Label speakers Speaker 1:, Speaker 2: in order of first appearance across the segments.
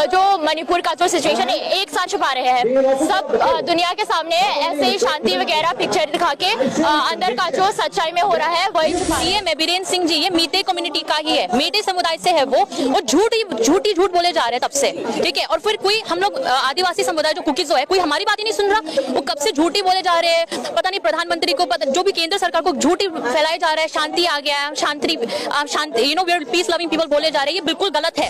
Speaker 1: जो मणिपुर का जो सिचुएशन है एक साथ छुपा रहे हैं, सब दुनिया के सामने ऐसे ही शांति वगैरह पिक्चर दिखा के अंदर का जो सच्चाई में हो रहा है वही छुपा।
Speaker 2: ये बीरेन सिंह जी, ये मीते कम्युनिटी का ही है, मीते समुदाय से है वो, और झूठ बोले जा रहे हैं तब से, ठीक है। और फिर कोई हम लोग आदिवासी समुदाय जो कुकीज है, कोई हमारी बात ही नहीं सुन रहा, वो कब से झूठी बोले जा रहे हैं, पता नहीं प्रधानमंत्री को, जो भी केंद्र सरकार को झूठी फैलाया जा रहा है, शांति आ गया है, शांति you know we are peace loving people बोले जा रहे हैं, ये बिल्कुल गलत है।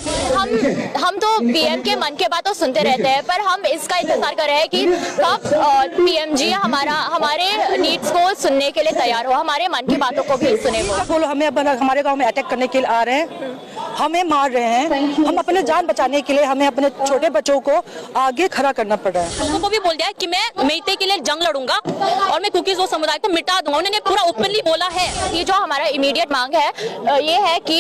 Speaker 1: हम तो पीएम के मन के बात तो सुनते रहते हैं, पर हम इसका इंतजार कर रहे हैं कि कब पीएम जी हमारे नीड्स को सुनने के लिए तैयार हो, हमारे मन की बातों को भी सुने।
Speaker 3: वो हमें हमारे गांव में अटैक करने के लिए आ रहे हैं, हमें मार रहे हैं, हम अपने जान बचाने के लिए हमें अपने छोटे बच्चों को आगे खड़ा करना पड़ रहा है।
Speaker 2: लोगों को भी बोल दिया है कि मैं मेइते के लिए जंग लड़ूंगा और मैं कुकीज वो समुदाय को मिटा दूंगा, उन्होंने पूरा ओपनली बोला है।
Speaker 1: ये जो हमारा इमीडिएट मांग है ये है कि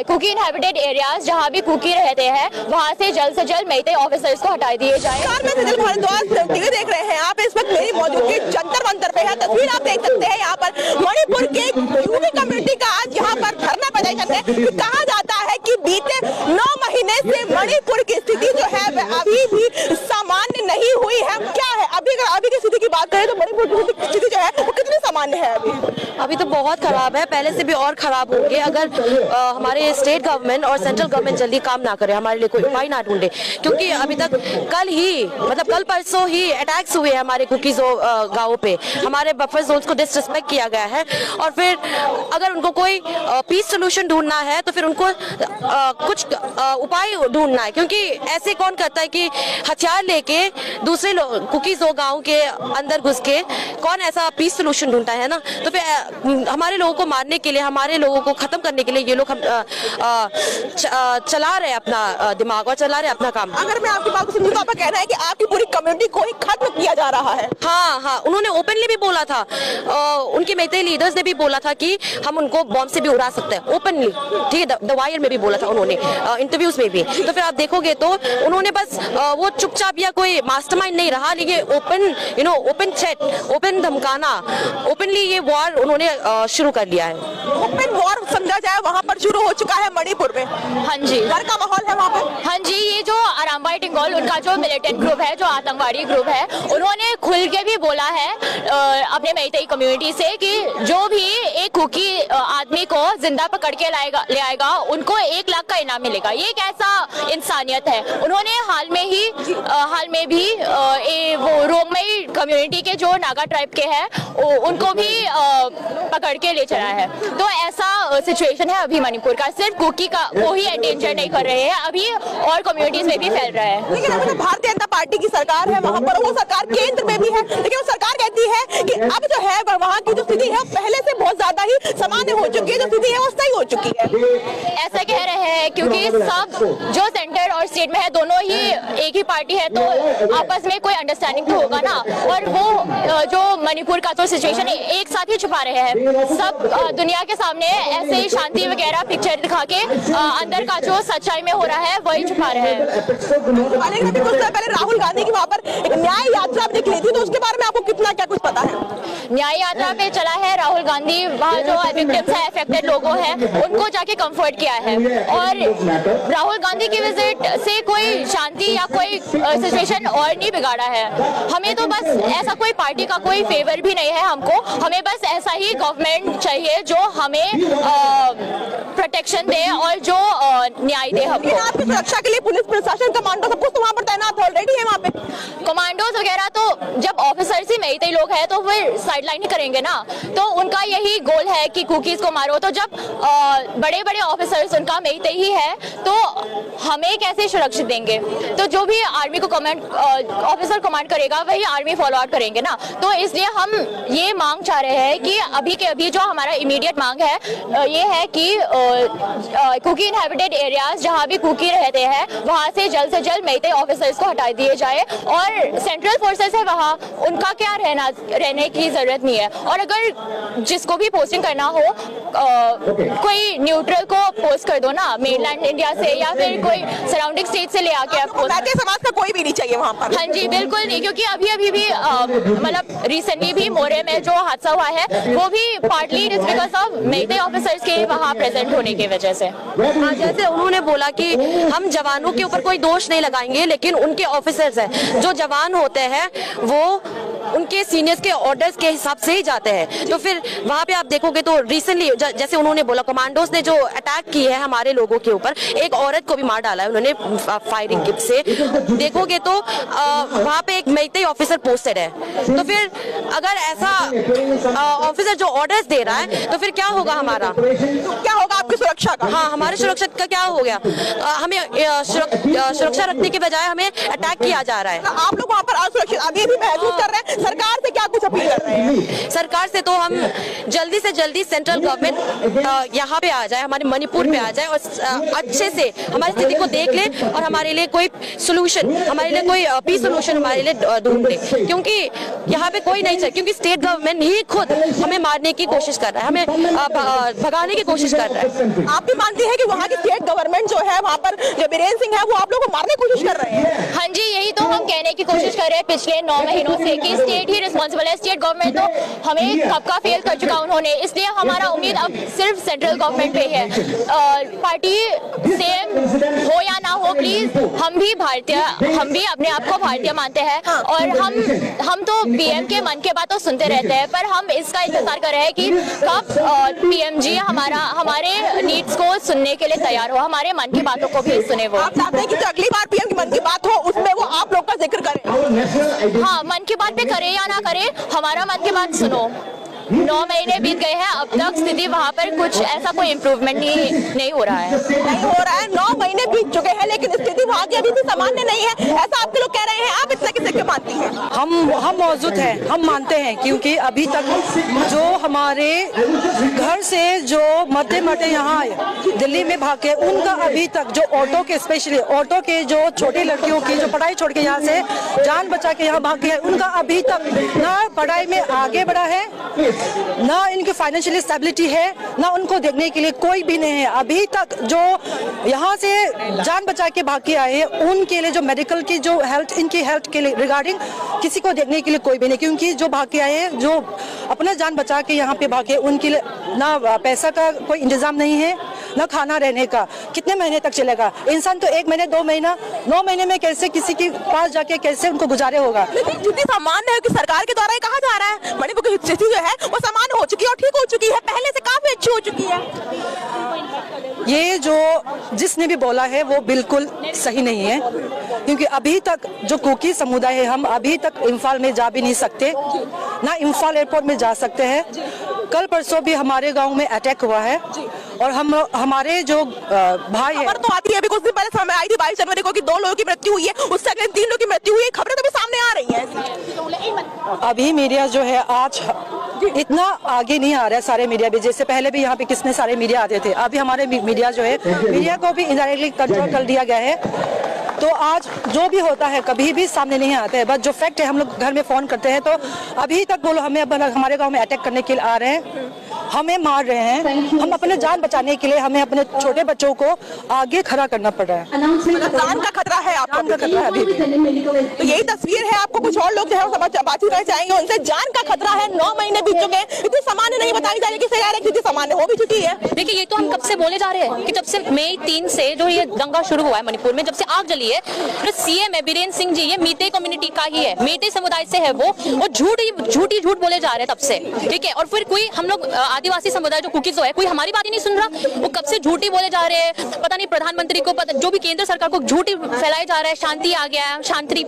Speaker 1: कुकी इनहैबिटेड एरियाज जहाँ भी कुकी रहते हैं वहाँ से जल्द मेइते ऑफिसर्स को हटा दिए जाए।
Speaker 4: टीवी देख रहे हैं आप, इस वक्त मेरी मौजूदगी जंतर मंतर पे है, तस्वीर आप देख सकते हैं। यहाँ पर मणिपुर के यूपी कम्युनिटी का आज यहाँ पर धरना प्रदर्शन है। कहा जाता है कि बीते 9 महीने से मणिपुर की स्थिति जो है वह अभी भी सामान्य नहीं हुई है। क्या है अभी की स्थिति की बात करें तो मणिपुर की स्थिति जो है वो कितनी सामान्य है?
Speaker 5: अभी तो बहुत खराब है, पहले से भी और खराब होंगे अगर हमारे स्टेट गवर्नमेंट और सेंट्रल गवर्नमेंट जल्दी काम ना करे, हमारे लिए कोई उपाय ना ढूंढे। क्योंकि अभी तक कल परसों ही अटैक्स हुए हमारे कुकीज गाँव पे, हमारे बफर जोन्स को डिसरिस्पेक्ट किया गया है। और फिर अगर उनको कोई पीस सोल्यूशन ढूंढना है तो फिर उनको कुछ उपाय ढूंढना है, क्योंकि ऐसे कौन करता है कि हथियार लेके दूसरे कुकीज गाँव के अंदर घुस के कौन ऐसा पीस सोल्यूशन ढूंढता है ना। तो फिर हमारे लोगों को मारने के लिए, हमारे लोगों को खत्म करने के लिए ये लोग चला रहे अपना दिमाग और चला रहे अपना काम।
Speaker 4: अगर मैं आपकी बात को समझूं तो आपका कहना है कि आपकी पूरी कम्युनिटी को ही खत्म किया जा रहा है।
Speaker 5: हाँ, उन्होंने ओपनली भी बोला था, उनके मेइते लीडर्स ने भी बोला था कि हम उनको बॉम्ब से भी उड़ा सकते हैं, ओपनली, ठीक है। द वायर में भी बोला था उन्होंने, इंटरव्यूज में भी। तो फिर आप देखोगे तो उन्होंने बस वो चुपचाप या कोई मास्टरमाइंड नहीं रहा, लेकिन ओपन थ्रेट, ओपन धमकाना, ओपनली ये वॉर उन्होंने शुरू कर लिया है।
Speaker 4: ओपन वॉर समझा जाए वहाँ पर शुरू हो चुका है मणिपुर में।
Speaker 1: हाँ जी,
Speaker 4: डर का माहौल है वहाँ पर।
Speaker 1: हाँ जी, ये जो अराम्बाई टिंगोल उनका जो मिलिटेंट ग्रुप है, जो आतंकवादी ग्रुप है, उन्होंने खुल के भी बोला है अपने मेइतेई कम्युनिटी से कि जो भी एक कुकी आदमी को जिंदा पकड़ के ले आएगा उनको 1 लाख का इनाम मिलेगा। ये कैसा इंसानियत है। उन्होंने हाल में भी वो रोंगमई कम्युनिटी के जो नागा ट्राइब के हैं उनको भी पकड़ के ले चला है। तो ऐसा सिचुएशन है अभी मणिपुर का, सिर्फ कुकी का वो ही एंडेंजर नहीं कर रहे हैं, अभी और कम्युनिटीज में भी फैल रहा है।
Speaker 4: लेकिन अभी तो भारतीय जनता पार्टी की सरकार है वहाँ पर, वो सरकार केंद्र में भी है, लेकिन वो सरकार कहती है कि अब जो है वहाँ की जो स्थिति है पहले से बहुत ज्यादा ही सामान्य हो चुकी है, जो स्थिति है वो सही हो चुकी है।
Speaker 1: ऐसा कह रहे हैं क्योंकि सब जो सेंटर और स्टेट में है दोनों ही एक ही पार्टी है, तो आपस में कोई अंडरस्टैंडिंग तो होगा ना। और वो जो मणिपुर का जो सिचुएशन है एक साथ ही छुपा रहे हैं, सब दुनिया के सामने ऐसे ही शांति वगैरह पिक्चर दिखा के अंदर का जो सच्चाई में हो रहा है वही छुपा रहे हैं।
Speaker 4: पहले राहुल गांधी की वहाँ पर एक न्याय यात्रा निकली थी, तो उसके बारे में आपको कितना क्या कुछ पता है?
Speaker 1: न्याय यात्रा पे चला है राहुल गांधी, वहाँ जो विक्टिम्स है, अफेक्टेड लोगों हैं, उनको जाके कंफर्ट किया है। और राहुल गांधी की विजिट से कोई शांति या कोई सिचुएशन और नहीं बिगाड़ा है। हमें तो बस ऐसा कोई पार्टी का कोई फेवर भी नहीं है हमको, हमें बस ऐसा ही गवर्नमेंट चाहिए जो हमें प्रोटेक्शन दे और जो न्याय दे हमको।
Speaker 4: आपकी सुरक्षा के लिए पुलिस प्रशासन, कमांडो सब कुछ तो वहाँ पर तैनात ऑलरेडी है। वहाँ पे
Speaker 1: कमांडोज वगैरह तो जब ऑफिसर्स ही मेइतेई लोग हैं तो फिर साइडलाइन ही करेंगे ना, तो उनका यही गोल है कि कुकीज को मारो। तो जब बड़े बड़े ऑफिसर्स उनका मेइतेई ही है तो हमें कैसे सुरक्षित देंगे? तो जो भी आर्मी को ऑफिसर कमांड करेगा वही आर्मी फॉलो आउट करेंगे ना। तो इसलिए हम ये मांग चाह रहे हैं कि अभी के अभी जो हमारा इमीडिएट मांग है ये है कि कुकी इनहैबिटेड एरियाज जहाँ भी कुकी रहते हैं वहाँ से जल्द मेइतेई ऑफिसर्स को हटा दिए जाए और सेंट्रल फोर्सेस है वहाँ, उनका क्या रहने की जरूरत नहीं है। और अगर जिसको भी पोस्टिंग करना हो कोई न्यूट्रल को पोस्ट कर दो ना, मेनलैंड इंडिया से या फिर कोई सराउंडिंग स्टेट से ले आके आप
Speaker 4: भारतीय समाज का कोई भी नहीं चाहिए वहाँ पर।
Speaker 1: हाँ जी बिल्कुल नहीं, क्योंकि अभी भी मतलब रिसेंटली भी मोरे में जो हादसा हुआ है वो भी partly it is because of मेटे ऑफिसर्स के वहाँ प्रेजेंट होने की वजह से।
Speaker 5: हाँ, जैसे उन्होंने बोला कि हम जवानों के ऊपर कोई दोष नहीं लगाएंगे, लेकिन उनके ऑफिसर्स हैं जो जवान होते हैं वो उनके सीनियर्स के ऑर्डर्स के हिसाब से ही जाते हैं। तो फिर वहाँ पे आप देखोगे तो रिसेंटली जैसे उन्होंने बोला कमांडोज ने जो अटैक की है हमारे लोगों के ऊपर, एक औरत को भी मार डाला है उन्होंने फायरिंग से। देखोगे तो वहाँ पे एक मेइतेई ऑफिसर पोस्टेड है। तो फिर अगर ऐसा ऑफिसर जो ऑर्डर्स दे रहा है तो फिर क्या होगा हमारा,
Speaker 4: क्या होगा आपकी सुरक्षा का?
Speaker 5: हाँ, हमारी सुरक्षा का क्या हो गया? हमें सुरक्षा रखने के बजाय हमें अटैक किया जा रहा है।
Speaker 4: आप लोग वहाँ पर असुरक्षित अभी भी महसूस कर रहे हैं, सरकार से क्या कुछ अपील कर रहे हैं?
Speaker 5: सरकार से तो हम जल्दी से जल्दी सेंट्रल गवर्नमेंट यहाँ पे आ जाए, हमारे मणिपुर पे आ जाए और अच्छे से हमारी स्थिति को देख ले और हमारे लिए कोई सोल्यूशन, हमारे लिए कोई पीस सोल्यूशन हमारे लिए ढूंढ ले, क्योंकि यहाँ पे कोई नहीं चाहिए। क्योंकि स्टेट गवर्नमेंट ही खुद हमें मारने की कोशिश कर रहा है, हमें भगाने की कोशिश कर रहा है।
Speaker 4: आप भी मानती है कि वहाँ की स्टेट गवर्नमेंट जो है वहाँ पर जो बीरेन सिंह है वो आप लोगों को मारने की कोशिश कर रहे हैं?
Speaker 1: हाँ जी, यही तो हम कहने की कोशिश कर रहे हैं पिछले 9 महीनों से कि स्टेट ही रिस्पॉन्सिबल है। स्टेट गवर्नमेंट तो हमें कब का फेल कर चुका उन्होंने, इसलिए हमारा उम्मीद अब सिर्फ सेंट्रल गवर्नमेंट पे है। पार्टी सेम हो या ना हो, प्लीज हम भी अपने आप को भारतीय मानते हैं और हम तो पीएम के मन की बात तो सुनते रहते हैं, पर हम इसका इंतजार कर रहे हैं कि कब पीएम जी हमारे नीड्स को सुनने के लिए तैयार हो, हमारे मन की बातों को भी सुने वो।
Speaker 4: आप चाहते हैं कि जो अगली बार पीएम की मन की बात हो उसमें वो आप लोग का जिक्र करें?
Speaker 1: हाँ, मन की बात पे करे या ना करे, हमारा मन की बात सुनो। 9 महीने बीत गए हैं, अब तक स्थिति वहाँ पर कुछ ऐसा कोई इम्प्रूवमेंट नहीं हो रहा है।
Speaker 4: नहीं हो रहा है, 9 महीने बीत चुके हैं लेकिन स्थिति वहाँ की अभी भी सामान्य नहीं है, ऐसा आपके लोग कह रहे हैं। आप इतना किसे क्यों मानती हैं?
Speaker 3: हम मौजूद हैं, हम मानते हैं, क्योंकि अभी तक जो हमारे घर से जो मरते यहाँ आए दिल्ली में भाग के, उनका अभी तक जो ऑटो के स्पेशली ऑटो के जो छोटी लड़कियों की जो पढ़ाई छोड़ के यहाँ से जान बचा के यहाँ भाग के, उनका अभी तक ना पढ़ाई में आगे बढ़ा है, ना इनकी फाइनेंशियल स्टेबिलिटी है, ना उनको देखने के लिए कोई भी नहीं है। अभी तक जो यहाँ से जान बचा के भाग के आए हैं उनके लिए जो मेडिकल की जो हेल्थ, इनकी हेल्थ के लिए रिगार्डिंग किसी को देखने के लिए कोई भी नहीं, क्योंकि जो भाग के आए हैं, जो अपना जान बचा के यहाँ पे भागे, उनके लिए ना पैसा का कोई इंतजाम नहीं है, ना खाना रहने का। कितने महीने तक चलेगा? इंसान तो 1 महीने 2 महीना 9 महीने में कैसे किसी के पास जाके कैसे उनको गुजारे होगा?
Speaker 4: लेकिन जितनी सामान्य है कि सरकार के द्वारा ये कहा जा रहा है मणिपुर की स्थिति जो है वो सामान्य हो चुकी है और ठीक हो चुकी है, पहले से काफी अच्छी हो चुकी है।
Speaker 3: ये जो जिसने भी बोला है वो बिल्कुल सही नहीं है, क्योंकि अभी तक जो कुकी समुदाय है, हम अभी तक इम्फाल में जा भी नहीं सकते, ना इम्फाल एयरपोर्ट में जा सकते हैं। कल परसों भी हमारे गांव में अटैक हुआ है और हमारे जो भाई है,
Speaker 4: खबर तो आती है, अभी कुछ दिन पहले समय आई थी 22 जनवरी को कि 2 लोगों की मृत्यु हुई है, उससे अगले 3 लोगों की मृत्यु हुई है, खबरें तो भी सामने आ रही हैं।
Speaker 3: अभी मीडिया जो है आज इतना आगे नहीं आ रहा है, सारे मीडिया भी, जैसे पहले भी यहाँ पे कितने सारे मीडिया आते थे, अभी हमारे मीडिया जो है, मीडिया को भी इनडायरेक्टली कंट्रोल कर दिया गया है। तो आज जो भी होता है कभी भी सामने नहीं आते हैं, बस जो फैक्ट है हम लोग घर में फोन करते हैं, तो अभी तक बोलो हमें हमारे गांव में अटैक करने के लिए आ रहे हैं, हमें मार रहे हैं, हम अपने जान बचाने के लिए हमें अपने छोटे बच्चों को आगे खड़ा करना पड़ रहा है।
Speaker 4: जान का खतरा है,
Speaker 3: जान का खतरा है अभी भी।
Speaker 4: तो यही तस्वीर है, आपको कुछ और लोग जो है बातचीत करना चाहेंगे उनसे। जान का खतरा है, 9 महीने बीत चुके हैं, इतनी सामान्य नहीं बताई जा रही कि स्थिति सामान्य हो भी चुकी है।
Speaker 2: देखिए, ये तो हम कब से बोले जा रहे हैं कि जब से मई 3 से जो ये दंगा शुरू हुआ है मणिपुर में, जब से आग जली है, तो सीएम है बीरेन सिंह जी, ये मीते कम्युनिटी का ही है, मीते समुदाय से है वो झूठ बोले जा रहे हैं तब से, ठीक है। और फिर कोई हम लोग आदिवासी समुदाय जो कुकीज है, कोई हमारी बात ही नहीं सुन रहा, वो कब से झूठी बोले जा रहे हैं। पता नहीं प्रधानमंत्री को, जो भी केंद्र सरकार को झूठी फैलाया जा रहा है, शांति आ गया है, शांति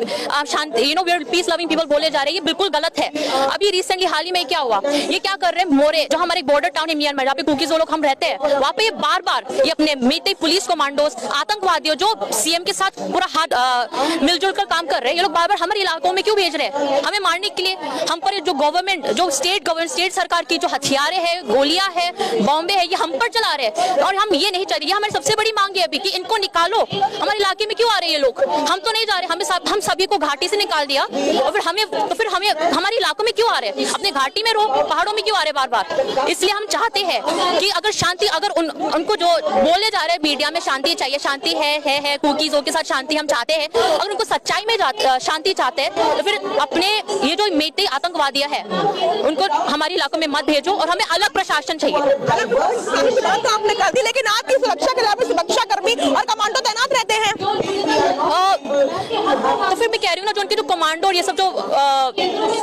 Speaker 2: पीस लविंग पीपल बोले जा रहे हैं, ये बिल्कुल गलत है। अभी रिसेंटली हाल ही में क्या हुआ, ये क्या कर रहे हैं, मोरे जो हमारे बॉर्डर टाउन है म्यांमार, जहाँ पे कुकीज लोग हम रहते हैं, वहाँ पे बार बार ये अपने मीते पुलिस कमांडोज, आतंकवादियों जो सीएम के साथ पूरा हाथ मिलजुल कर काम कर रहे हैं, ये लोग बार बार हमारे इलाकों में क्यों भेज रहे हैं? हमें मारने के लिए। हम पर जो गवर्नमेंट, जो स्टेट सरकार की जो हथियारे हैं, गोलियां है, बॉम्बे है, ये हम पर चला रहे हैं और हम ये नहीं चाहते। ये हमारी सबसे बड़ी मांग है अभी कि इनको निकालो। हमारे इलाके में क्यों आ रहे हैं ये लोग? हम तो नहीं जा रहे, हम सभी को घाटी से निकाल दिया और फिर हमें हमारे इलाकों में क्यों आ रहे हैं? अपने घाटी में रहो, पहाड़ों में क्यों आ रहे बार बार? इसलिए हम चाहते हैं कि अगर शांति, अगर उनको जो बोले जा रहे हैं मीडिया में शांति चाहिए, शांति है कुकीज़ों के साथ शांति हम चाहते हैं, अगर उनको सच्चाई में शांति चाहते हैं तो फिर अपने ये जो मेते आतंकवादियां है उनको हमारे इलाकों में मत भेजो और हमें अलग प्रशासन चाहिए।
Speaker 4: तो आपने कर दी, लेकिन आपकी सुरक्षा के लिए सुरक्षा कर्मी और कमांडो तैनात रहते हैं।
Speaker 2: तो फिर मैं कह रही हूँ ना, जो उनके जो कमांडो और ये सब जो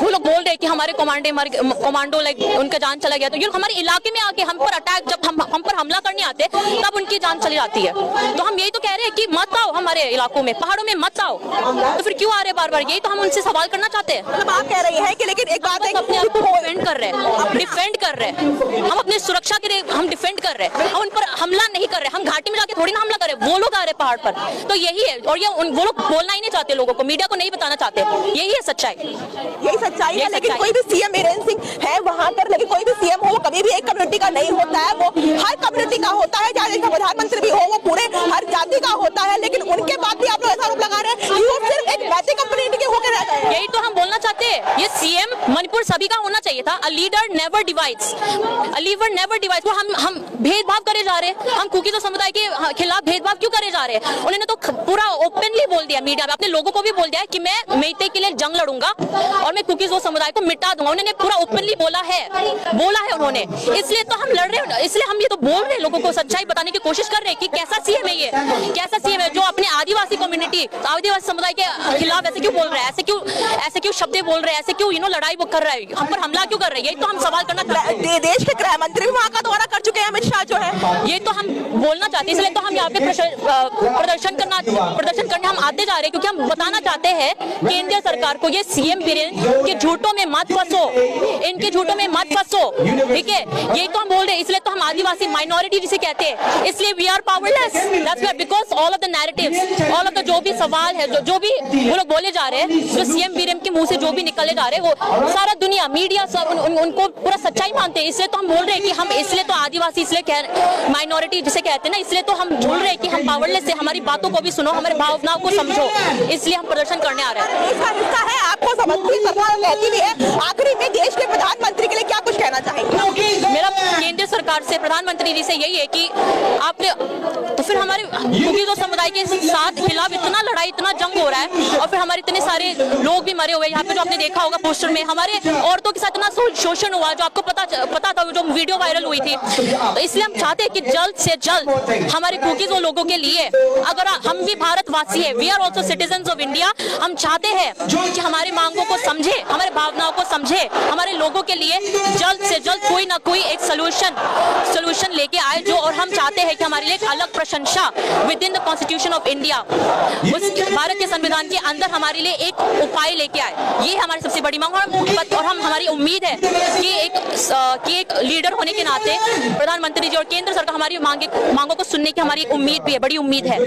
Speaker 2: वो लोग बोल रहे हैं कि हमारे कमांडो लाइक उनका जान चला गया, तो ये हमारे इलाके में आके हम पर अटैक, जब हम पर हमला करने आते हैं तब उनकी जान चली जाती है। तो हम यही तो कह रहे हैं कि मत आओ हमारे इलाकों में, पहाड़ों में मत आओ। तो फिर क्यों आ रहे बार बार? यही तो हम उनसे सवाल करना चाहते हैं।
Speaker 4: मतलब आप कह रही हैं कि लेकिन एक बात है,
Speaker 2: अपने आप को डिफेंड कर रहे हैं, हम अपनी सुरक्षा के लिए हम डिफेंड कर रहे हैं, हम उन पर हमला नहीं कर रहे। हम घाटी में जाके थोड़ी ना हमला कर रहे, वो लोग आ रहे पहाड़ पर। तो यही है, और ये वो लोग बोलना ही नहीं चाहते, लोगों को, मीडिया को नहीं बताना चाहते। यही है सच्चाई,
Speaker 4: यही सच्चाई है। लेकिन कोई भी सीएम बीरेन सिंह है वहाँ पर, लेकिन कोई भी सीएम हो वो कभी भी एक कम्युनिटी का नहीं होता है, वो हर कम्युनिटी का होता है। चाहे प्रधानमंत्री भी हो वो पूरे हर जाति का होता है। लेकिन उनके बाद भी आप लोग ऐसा आरोप लगा रहे हैं कि वो सिर्फ एक वैसे कम्युनिटी के होकर रहता है।
Speaker 2: यही तो हम बोलना चाहते हैं। ये सीएम मणिपुर सभी का होना चाहिए था। A leader never divides, a leader never divides. वो हम भेदभाव करे जा रहे हैं, हम कुकी तो समुदाय के खिलाफ भेदभाव क्यों करे जा रहे हैं? उन्होंने तो पूरा ओपनली बोल दिया मीडिया में, अपने लोगों को भी बोल दिया है कि मैं मेइते के लिए जंग लड़ूंगा और मैं कुकीज़ समुदाय को मिटा दूंगा। उन्होंने पूरा ओपनली बोला है उन्होंने। इसलिए तो हम लड़ रहे हैं, इसलिए हम ये तो बोल रहे हैं, लोगों को सच्चाई बताने की कोशिश कर रहे हैं कि कैसा सीएम है ये, कैसा सीएम है जो अपने आदिवासी कम्युनिटी, आदिवासी समुदाय के खिलाफ ऐसे क्यों बोल रहा है, ऐसे क्यों शब्द बोल रहे हैं, ऐसे क्यों लड़ाई वो कर रहा है, हम पर हमला क्यों कर रहे हैं? यही तो हम सवाल करना चाहते हैं।
Speaker 4: देश के गृह मंत्री भी वहाँ का दौरा कर चुके हैं, अमित शाह जो है।
Speaker 2: ये तो हम बोलना चाहते हैं, इसलिए तो हम यहाँ पे प्रदर्शन करने हम आते जा रहे हैं, क्योंकि हम बताना चाहते हैं केंद्रीय सरकार को, ये सीएम बीरेन के झूठों में मत फंसो, इनके झूठों में मत फंसो, ठीक है? यही तो हम बोल रहे हैं। इसलिए तो हम आदिवासी माइनॉरिटी जिसे कहते हैं, इसलिए we are powerless, that's why, because all of the narratives, all of the जो भी सवाल है, जो भी वो लोग बोले जा रहे हैं, जो सीएम बीरेन के मुंह से जो भी निकले जा रहे हैं, वो सारा दुनिया, मीडिया सब उनको पूरा सच्चाई मानते हैं। इसलिए तो हम बोल रहे हैं कि हम, इसलिए तो आदिवासी, इसलिए माइनॉरिटी जिसे कहते हैं ना, इसलिए तो हम बोल रहे हैं कि हम पावरलेस से, हमारी बातों को भी सुनो, हमारी भावनाओं को समझो, इसलिए हम प्रदर्शन करने आ रहे हैं।
Speaker 4: इसका हिस्सा है, आपको समझती सरकार कहती भी है। आखिरी में देश के प्रधानमंत्री के लिए क्या कुछ कहना चाहेंगे?
Speaker 2: मेरा केंद्र सरकार से, प्रधानमंत्री जी से यही है कि आपने, तो फिर हमारे कुकीज़ समुदाय के साथ खिलाफ इतना लड़ाई, इतना जंग हो रहा है और फिर हमारे इतने सारे लोग भी मरे हुए। यहाँ पे जो आपने देखा होगा पोस्टर में, हमारे औरतों के साथ इतना शोषण हुआ, जो आपको पता था, जो वीडियो वायरल हुई थी। तो इसलिए हम चाहते हैं कि जल्द से जल्द हमारे कुकीज़ लोगों के लिए, अगर हम भी भारतवासी है, we are also citizens of India, हम चाहते हैं कि हमारी मांगों को समझे, हमारे भावनाओं को समझे, हमारे लोगों के लिए जल्द से जल्द कोई ना कोई एक सोल्यूशन लेके आए, जो, और हम चाहते हैं कि हमारे लिए एक अलग प्रशंसा with in the constitution of India, उस भारत के संविधान के अंदर हमारे लिए एक उपाय लेके आए। ये हमारी सबसे बड़ी मांग, और हमारी उम्मीद है कि एक लीडर होने के नाते प्रधानमंत्री जी और केंद्र सरकार हमारी मांगों को सुनने की हमारी एक उम्मीद भी है, बड़ी उम्मीद है।